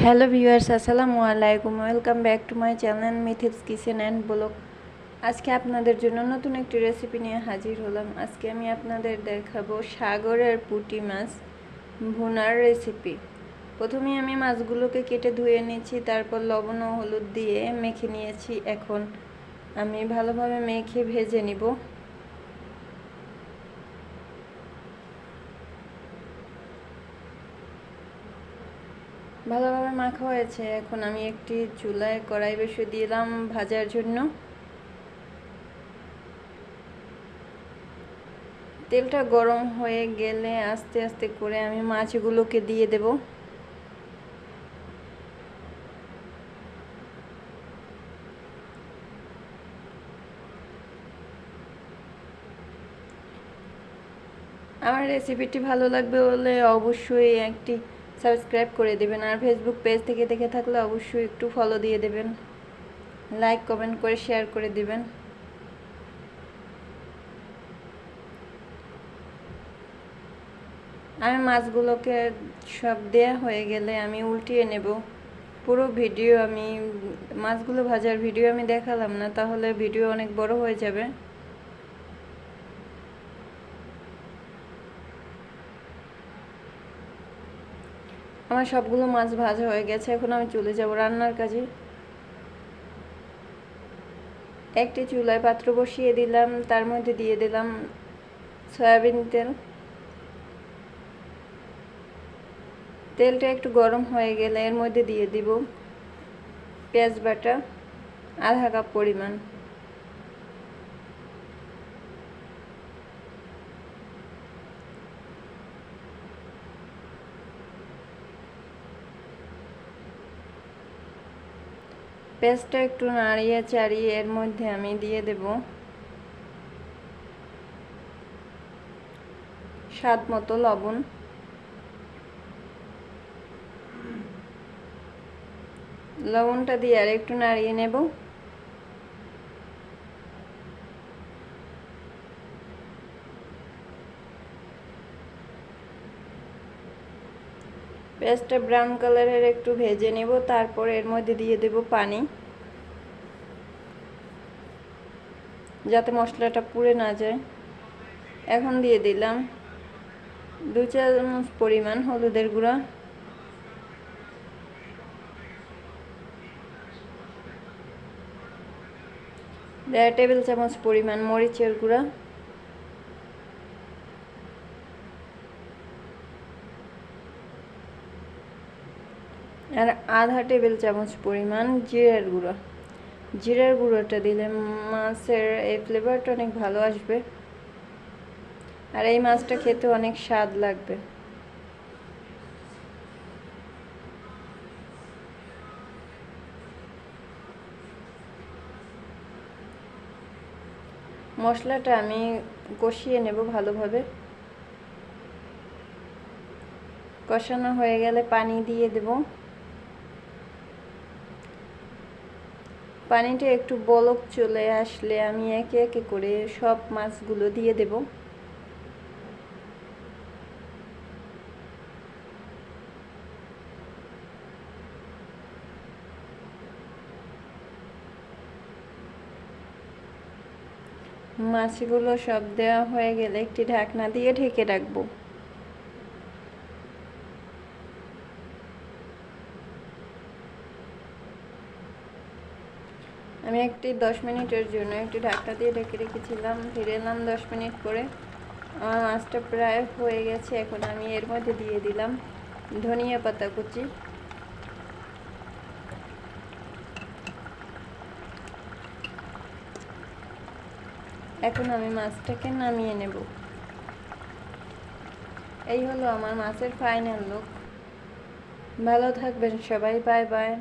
Hello viewers, আসসালামু আলাইকুম। Welcome back to my channel Mithila's kitchen and blog. আজকে আপনাদের জন্য নতুন একটি রেসিপি নিয়ে হাজির হলাম। আজকে আমি আপনাদের দেখাবো সাগরের পুঁটি মাছ ভুনার রেসিপি। প্রথমে আমি মাছগুলোকে কেটে ধুয়ে নিয়েছি, তারপর লবণ ও হলুদ দিয়ে মেখে নিয়েছি। এখন আমি ভালোভাবে মেখে ভেজে নিব। ভালোভাবে মাখা হয়েছে। এখন আমি একটি চুলায় কড়াই বসিয়ে দিলাম ভাজার জন্য। তেলটা গরম হয়ে গেলে আস্তে আস্তে করে আমি মাছগুলোকে দিয়ে দেব। আমার রেসিপিটি ভালো লাগবে বলে অবশ্যই একটি সাবস্ক্রাইব করে দেবেন, আর ফেসবুক পেজ থেকে দেখে থাকলে অবশ্যই একটু ফলো দিয়ে দেবেন, লাইক কমেন্ট করে শেয়ার করে দেবেন। আমি মাছগুলোকে সব দেয়া হয়ে গেলে আমি উল্টিয়ে নেব। পুরো ভিডিও আমি মাছগুলো ভাজার ভিডিও আমি দেখালাম না, তাহলে ভিডিও অনেক বড় হয়ে যাবে। আমার সবগুলো মাছ ভাজা হয়ে গেছে। এখন আমি চলে যাব রান্নার কাজে। একটি চুলায় পাত্র বসিয়ে দিলাম, তার মধ্যে দিয়ে দিলাম সয়াবিন তেল। তেলটা একটু গরম হয়ে গেলে এর মধ্যে দিয়ে দিব পেঁয়াজ বাটা আধা কাপ পরিমাণ। পেঁয়াজটা একটু নাড়িয়ে চাড়িয়ে এর মধ্যে আমি দিয়ে দেব স্বাদ মতো লবণ। লবণটা দিয়ে আর একটু নাড়িয়ে নেব। পেঁয়াজটা ব্রাউন কালারের একটু ভেজে নেব, তারপর এর মধ্যে দিয়ে দেব পানি, যাতে মশলাটা পুড়ে না যায়। এখন দিয়ে দিলাম 2 চামচ পরিমাণ হলুদের গুঁড়া, 1.5 টেবিল চামচ পরিমাণ মরিচের গুঁড়া, আর আধা টেবিল চামচ পরিমাণ জিরার গুঁড়ো। জিরার গুঁড়োটা দিলে মাছের এই ফ্লেভারটা অনেক ভালো আসবে, আর এই মাছটা খেতে অনেক স্বাদ লাগবে। মশলাটা আমি কষিয়ে নেব ভালোভাবে। কষানো হয়ে গেলে পানি দিয়ে দেব। পানিটা একটু বলক চলে আসলে আমি একে একে করে সব মাছগুলো দিয়ে দেব। মাছগুলো সব দেওয়া হয়ে গেলে একটি ঢাকনা দিয়ে ঢেকে রাখবো। আমি একটি 10 মিনিটের জন্য একটি ঢাকনা দিয়ে ঢেকে রেখেছিলাম। ফিরে এলাম 10 মিনিট পরে। আমার মাছটা প্রায় হয়ে গেছে। এখন আমি এর মধ্যে দিয়ে দিলাম ধনিয়া পাতা কুচি। এখন আমি মাছটাকে নামিয়ে নেব। এই হলো আমার মাছের ফাইনাল লুক। ভালো থাকবেন সবাই, বাই বাই।